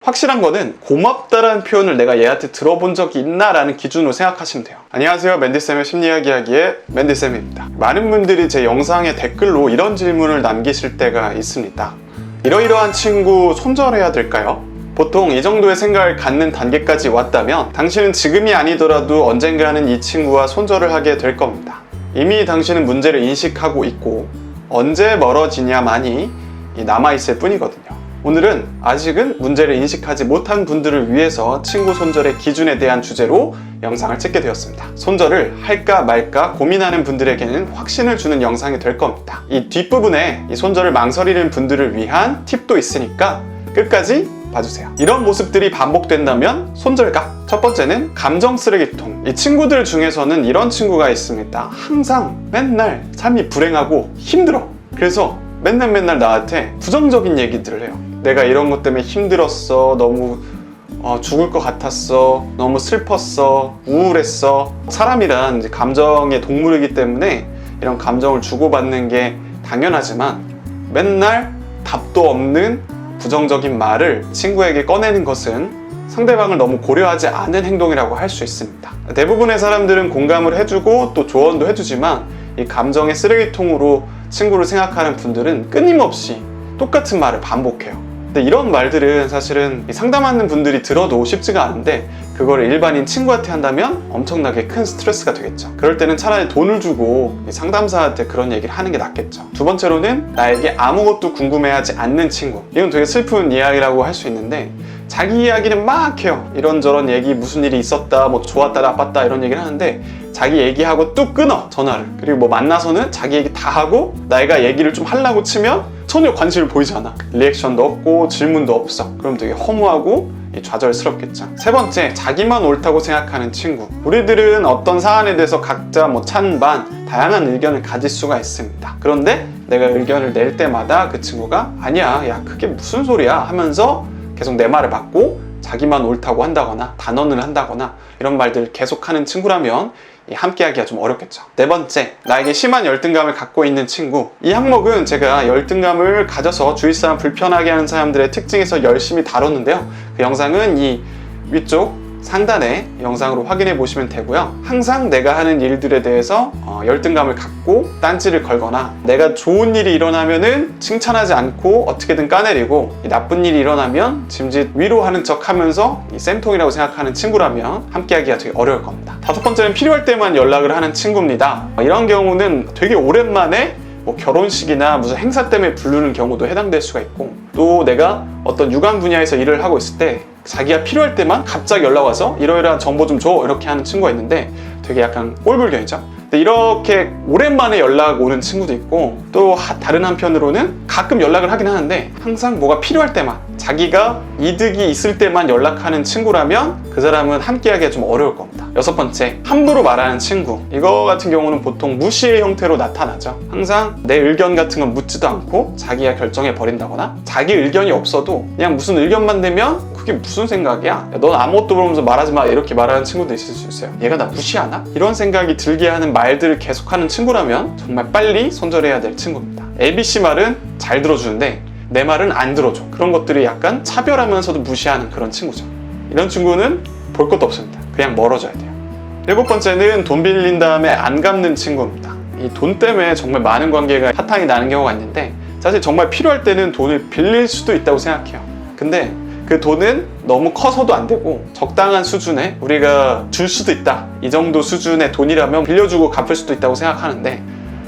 확실한 거는 고맙다라는 표현을 내가 얘한테 들어본 적이 있나 라는 기준으로 생각하시면 돼요. 안녕하세요, 맨디쌤의 심리학 이야기의 맨디쌤입니다. 많은 분들이 제 영상에 댓글로 이런 질문을 남기실 때가 있습니다. 이러이러한 친구 손절해야 될까요? 보통 이 정도의 생각을 갖는 단계까지 왔다면 당신은 지금이 아니더라도 언젠가는 이 친구와 손절을 하게 될 겁니다. 이미 당신은 문제를 인식하고 있고 언제 멀어지냐만이 남아있을 뿐이거든요. 오늘은 아직은 문제를 인식하지 못한 분들을 위해서 친구 손절의 기준에 대한 주제로 영상을 찍게 되었습니다. 손절을 할까 말까 고민하는 분들에게는 확신을 주는 영상이 될 겁니다. 이 뒷부분에 이 손절을 망설이는 분들을 위한 팁도 있으니까 끝까지 봐주세요. 이런 모습들이 반복된다면 손절각. 첫 번째는 감정 쓰레기통. 이 친구들 중에서는 이런 친구가 있습니다. 항상 맨날 삶이 불행하고 힘들어. 그래서 맨날 나한테 부정적인 얘기들을 해요. 내가 이런 것 때문에 힘들었어, 너무 죽을 것 같았어, 너무 슬펐어, 우울했어. 사람이란 이제 감정의 동물이기 때문에 이런 감정을 주고받는 게 당연하지만 맨날 답도 없는 부정적인 말을 친구에게 꺼내는 것은 상대방을 너무 고려하지 않은 행동이라고 할 수 있습니다. 대부분의 사람들은 공감을 해주고 또 조언도 해주지만 이 감정의 쓰레기통으로 친구를 생각하는 분들은 끊임없이 똑같은 말을 반복해요. 근데 이런 말들은 사실은 상담하는 분들이 들어도 쉽지가 않은데 그걸 일반인 친구한테 한다면 엄청나게 큰 스트레스가 되겠죠. 그럴 때는 차라리 돈을 주고 상담사한테 그런 얘기를 하는 게 낫겠죠. 두 번째로는 나에게 아무것도 궁금해하지 않는 친구. 이건 되게 슬픈 이야기라고 할 수 있는데 자기 이야기는 막 해요. 이런저런 얘기, 무슨 일이 있었다, 뭐 좋았다, 나빴다 이런 얘기를 하는데 자기 얘기하고 뚝 끊어, 전화를. 그리고 뭐 만나서는 자기 얘기 다 하고 내가 얘기를 좀 하려고 치면 전혀 관심을 보이지 않아. 리액션도 없고 질문도 없어. 그럼 되게 허무하고 좌절스럽겠죠. 세 번째, 자기만 옳다고 생각하는 친구. 우리들은 어떤 사안에 대해서 각자 뭐 찬반 다양한 의견을 가질 수가 있습니다. 그런데 내가 의견을 낼 때마다 그 친구가 아니야, 야 그게 무슨 소리야 하면서 계속 내 말을 받고 자기만 옳다고 한다거나 단언을 한다거나 이런 말들을 계속하는 친구라면 함께하기가 좀 어렵겠죠. 네 번째, 나에게 심한 열등감을 갖고 있는 친구. 이 항목은 제가 열등감을 가져서 주위 사람 불편하게 하는 사람들의 특징에서 열심히 다뤘는데요. 그 영상은 이 위쪽 상단에 영상으로 확인해 보시면 되고요. 항상 내가 하는 일들에 대해서 열등감을 갖고 딴지를 걸거나 내가 좋은 일이 일어나면은 칭찬하지 않고 어떻게든 까내리고 나쁜 일이 일어나면 짐짓 위로하는 척 하면서 쌤통이라고 생각하는 친구라면 함께하기가 되게 어려울 겁니다. 다섯 번째는 필요할 때만 연락을 하는 친구입니다. 이런 경우는 되게 오랜만에 뭐 결혼식이나 무슨 행사 때문에 부르는 경우도 해당될 수가 있고 또 내가 어떤 유관 분야에서 일을 하고 있을 때 자기가 필요할 때만 갑자기 연락 와서 이러이러한 정보 좀 줘 이렇게 하는 친구가 있는데 되게 약간 꼴불견이죠. 근데 이렇게 오랜만에 연락 오는 친구도 있고 또 다른 한편으로는 가끔 연락을 하긴 하는데 항상 뭐가 필요할 때만 자기가 이득이 있을 때만 연락하는 친구라면 그 사람은 함께하기가 좀 어려울 겁니다. 여섯 번째, 함부로 말하는 친구. 이거 같은 경우는 보통 무시의 형태로 나타나죠. 항상 내 의견 같은 건 묻지도 않고 자기가 결정해 버린다거나 자기 의견이 없어도 그냥 무슨 의견만 내면 그게 무슨 생각이야? 야, 넌 아무것도 모르면서 말하지 마 이렇게 말하는 친구도 있을 수 있어요. 얘가 나 무시하나? 이런 생각이 들게 하는 말들을 계속하는 친구라면 정말 빨리 손절해야 될 친구입니다. ABC 말은 잘 들어주는데 내 말은 안 들어줘. 그런 것들이 약간 차별하면서도 무시하는 그런 친구죠. 이런 친구는 볼 것도 없습니다. 그냥 멀어져야 돼요. 일곱 번째는 돈 빌린 다음에 안 갚는 친구입니다. 이 돈 때문에 정말 많은 관계가 파탄이 나는 경우가 있는데 사실 정말 필요할 때는 돈을 빌릴 수도 있다고 생각해요. 근데 그 돈은 너무 커서도 안 되고 적당한 수준에 우리가 줄 수도 있다. 이 정도 수준의 돈이라면 빌려주고 갚을 수도 있다고 생각하는데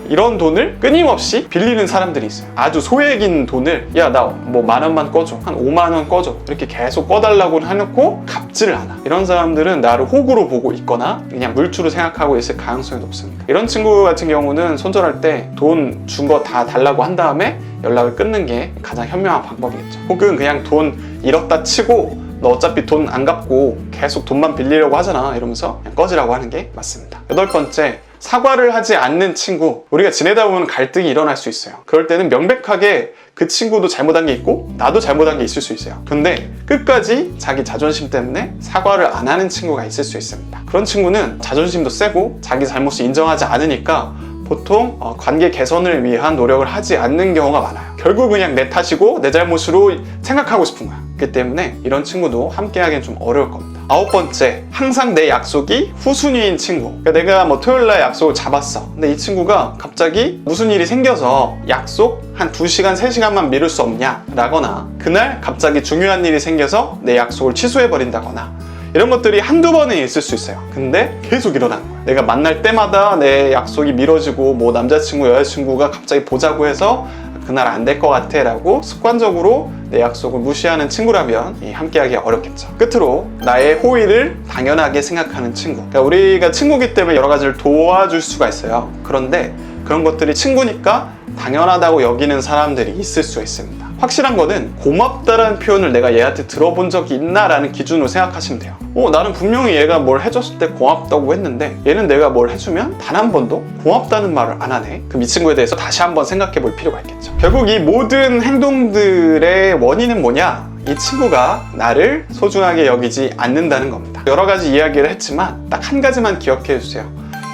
이런 돈을 끊임없이 빌리는 사람들이 있어요. 아주 소액인 돈을 야 나 뭐 10,000원만 꺼줘, 한 50,000원 꺼줘 이렇게 계속 꺼달라고 해놓고 갚지를 않아. 이런 사람들은 나를 호구로 보고 있거나 그냥 물주로 생각하고 있을 가능성이 높습니다. 이런 친구 같은 경우는 손절할 때 돈 준 거 다 달라고 한 다음에 연락을 끊는 게 가장 현명한 방법이겠죠. 혹은 그냥 돈 잃었다 치고 너 어차피 돈 안 갚고 계속 돈만 빌리려고 하잖아 이러면서 그냥 꺼지라고 하는 게 맞습니다. 여덟 번째, 사과를 하지 않는 친구. 우리가 지내다 보면 갈등이 일어날 수 있어요. 그럴 때는 명백하게 그 친구도 잘못한 게 있고 나도 잘못한 게 있을 수 있어요. 근데 끝까지 자기 자존심 때문에 사과를 안 하는 친구가 있을 수 있습니다. 그런 친구는 자존심도 세고 자기 잘못을 인정하지 않으니까 보통 관계 개선을 위한 노력을 하지 않는 경우가 많아요. 결국 그냥 내 탓이고 내 잘못으로 생각하고 싶은 거야. 있기 때문에 이런 친구도 함께하기엔 좀 어려울 겁니다. 9번째, 항상 내 약속이 후순위인 친구. 그러니까 내가 뭐 토요일날 약속을 잡았어. 근데 이 친구가 갑자기 무슨 일이 생겨서 약속 한 2시간, 3시간만 미룰 수 없냐? 라거나 그날 갑자기 중요한 일이 생겨서 내 약속을 취소해버린다거나 이런 것들이 한두 번은 있을 수 있어요. 근데 계속 일어나는 거야. 내가 만날 때마다 내 약속이 미뤄지고 뭐 남자친구, 여자친구가 갑자기 보자고 해서 그날 안 될 것 같아 라고 습관적으로 내 약속을 무시하는 친구라면 함께하기 어렵겠죠. 끝으로 나의 호의를 당연하게 생각하는 친구. 그러니까 우리가 친구기 때문에 여러 가지를 도와줄 수가 있어요. 그런데 그런 것들이 친구니까 당연하다고 여기는 사람들이 있을 수 있습니다. 확실한 거는 고맙다라는 표현을 내가 얘한테 들어본 적이 있나 라는 기준으로 생각하시면 돼요. 나는 분명히 얘가 뭘 해줬을 때 고맙다고 했는데 얘는 내가 뭘 해주면 단 한 번도 고맙다는 말을 안 하네. 그럼 이 친구에 대해서 다시 한번 생각해 볼 필요가 있겠죠. 결국 이 모든 행동들의 원인은 뭐냐? 이 친구가 나를 소중하게 여기지 않는다는 겁니다. 여러 가지 이야기를 했지만 딱 한 가지만 기억해 주세요.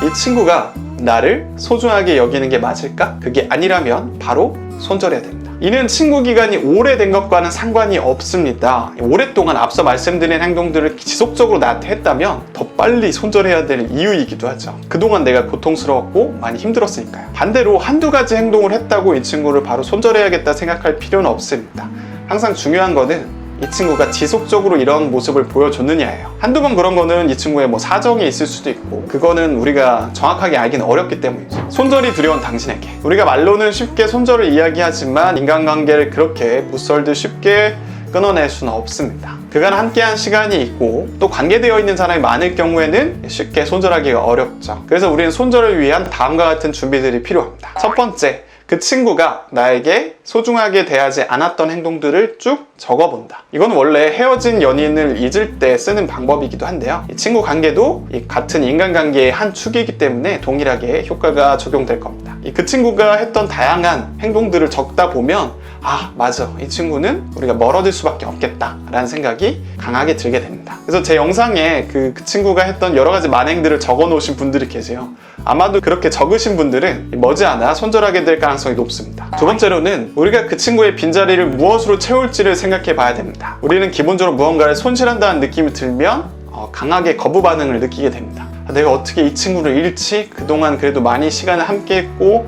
이 친구가 나를 소중하게 여기는 게 맞을까? 그게 아니라면 바로 손절해야 됩니다. 이는 친구 기간이 오래된 것과는 상관이 없습니다. 오랫동안 앞서 말씀드린 행동들을 지속적으로 나한테 했다면 더 빨리 손절해야 될 이유이기도 하죠. 그동안 내가 고통스러웠고 많이 힘들었으니까요. 반대로 한두 가지 행동을 했다고 이 친구를 바로 손절해야겠다 생각할 필요는 없습니다. 항상 중요한 거는 이 친구가 지속적으로 이런 모습을 보여줬느냐예요. 한두 번 그런 거는 이 친구의 뭐 사정이 있을 수도 있고 그거는 우리가 정확하게 알기는 어렵기 때문이죠. 손절이 두려운 당신에게, 우리가 말로는 쉽게 손절을 이야기하지만 인간관계를 그렇게 무썰듯 쉽게 끊어낼 수는 없습니다. 그간 함께한 시간이 있고 또 관계되어 있는 사람이 많을 경우에는 쉽게 손절하기가 어렵죠. 그래서 우리는 손절을 위한 다음과 같은 준비들이 필요합니다. 첫 번째, 그 친구가 나에게 소중하게 대하지 않았던 행동들을 쭉 적어본다. 이건 원래 헤어진 연인을 잊을 때 쓰는 방법이기도 한데요. 이 친구 관계도 이 같은 인간관계의 한 축이기 때문에 동일하게 효과가 적용될 겁니다. 그 친구가 했던 다양한 행동들을 적다 보면 아, 맞아, 이 친구는 우리가 멀어질 수밖에 없겠다 라는 생각이 강하게 들게 됩니다. 그래서 제 영상에 그 친구가 했던 여러 가지 만행들을 적어 놓으신 분들이 계세요. 아마도 그렇게 적으신 분들은 머지않아 손절하게 될 가능성이 높습니다. 두 번째로는 우리가 그 친구의 빈자리를 무엇으로 채울지를 생각해 봐야 됩니다. 우리는 기본적으로 무언가를 손실한다는 느낌이 들면 강하게 거부 반응을 느끼게 됩니다. 내가 어떻게 이 친구를 잃지? 그동안 그래도 많이 시간을 함께 했고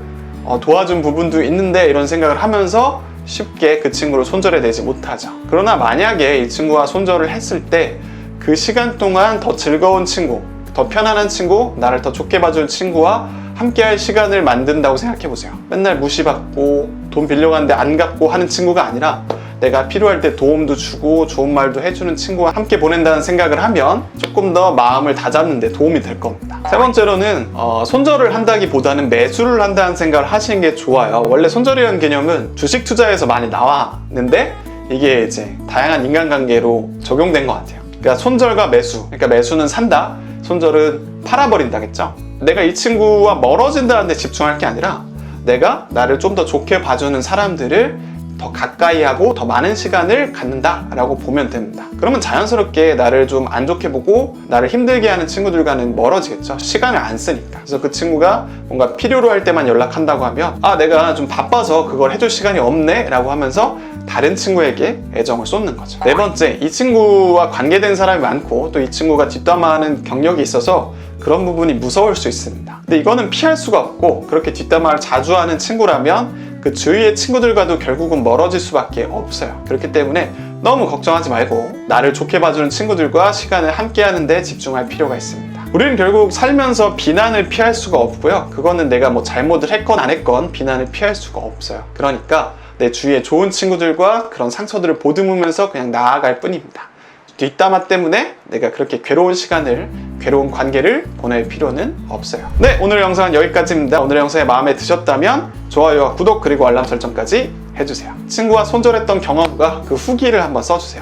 도와준 부분도 있는데 이런 생각을 하면서 쉽게 그 친구를 손절해내지 못하죠. 그러나 만약에 이 친구와 손절을 했을 때 그 시간 동안 더 즐거운 친구, 더 편안한 친구, 나를 더 좋게 봐주는 친구와 함께할 시간을 만든다고 생각해보세요. 맨날 무시받고 돈 빌려갔는데 안 갚고 하는 친구가 아니라 내가 필요할 때 도움도 주고 좋은 말도 해주는 친구와 함께 보낸다는 생각을 하면 조금 더 마음을 다잡는 데 도움이 될 겁니다. 세 번째로는 손절을 한다기보다는 매수를 한다는 생각을 하시는 게 좋아요. 원래 손절이라는 개념은 주식 투자에서 많이 나왔는데 이게 이제 다양한 인간관계로 적용된 것 같아요. 그러니까 손절과 매수, 그러니까 매수는 산다, 손절은 팔아버린다겠죠. 내가 이 친구와 멀어진다는 데 집중할 게 아니라 내가 나를 좀 더 좋게 봐주는 사람들을 더 가까이 하고 더 많은 시간을 갖는다라고 보면 됩니다. 그러면 자연스럽게 나를 좀 안 좋게 보고 나를 힘들게 하는 친구들과는 멀어지겠죠. 시간을 안 쓰니까. 그래서 그 친구가 뭔가 필요로 할 때만 연락한다고 하면 아, 내가 좀 바빠서 그걸 해줄 시간이 없네 라고 하면서 다른 친구에게 애정을 쏟는 거죠. 네 번째, 이 친구와 관계된 사람이 많고 또 이 친구가 뒷담화하는 경력이 있어서 그런 부분이 무서울 수 있습니다. 근데 이거는 피할 수가 없고 그렇게 뒷담화를 자주 하는 친구라면 그 주위의 친구들과도 결국은 멀어질 수밖에 없어요. 그렇기 때문에 너무 걱정하지 말고 나를 좋게 봐주는 친구들과 시간을 함께 하는데 집중할 필요가 있습니다. 우리는 결국 살면서 비난을 피할 수가 없고요. 그거는 내가 뭐 잘못을 했건 안 했건 비난을 피할 수가 없어요. 그러니까 내 주위에 좋은 친구들과 그런 상처들을 보듬으면서 그냥 나아갈 뿐입니다. 뒷담화 때문에 내가 그렇게 괴로운 시간을, 괴로운 관계를 보낼 필요는 없어요. 네, 오늘 영상은 여기까지입니다. 오늘 영상이 마음에 드셨다면 좋아요와 구독 그리고 알람 설정까지 해주세요. 친구와 손절했던 경험과 그 후기를 한번 써주세요.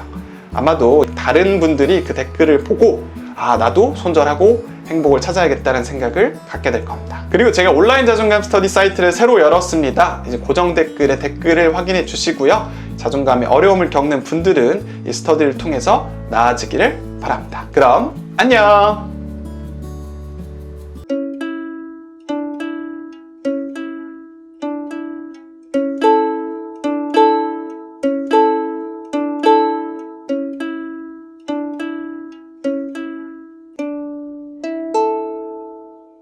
아마도 다른 분들이 그 댓글을 보고 아, 나도 손절하고 행복을 찾아야겠다는 생각을 갖게 될 겁니다. 그리고 제가 온라인 자존감 스터디 사이트를 새로 열었습니다. 이제 고정 댓글에 댓글을 확인해 주시고요. 자존감에 어려움을 겪는 분들은 이 스터디를 통해서 나아지기를 바랍니다. 그럼 안녕!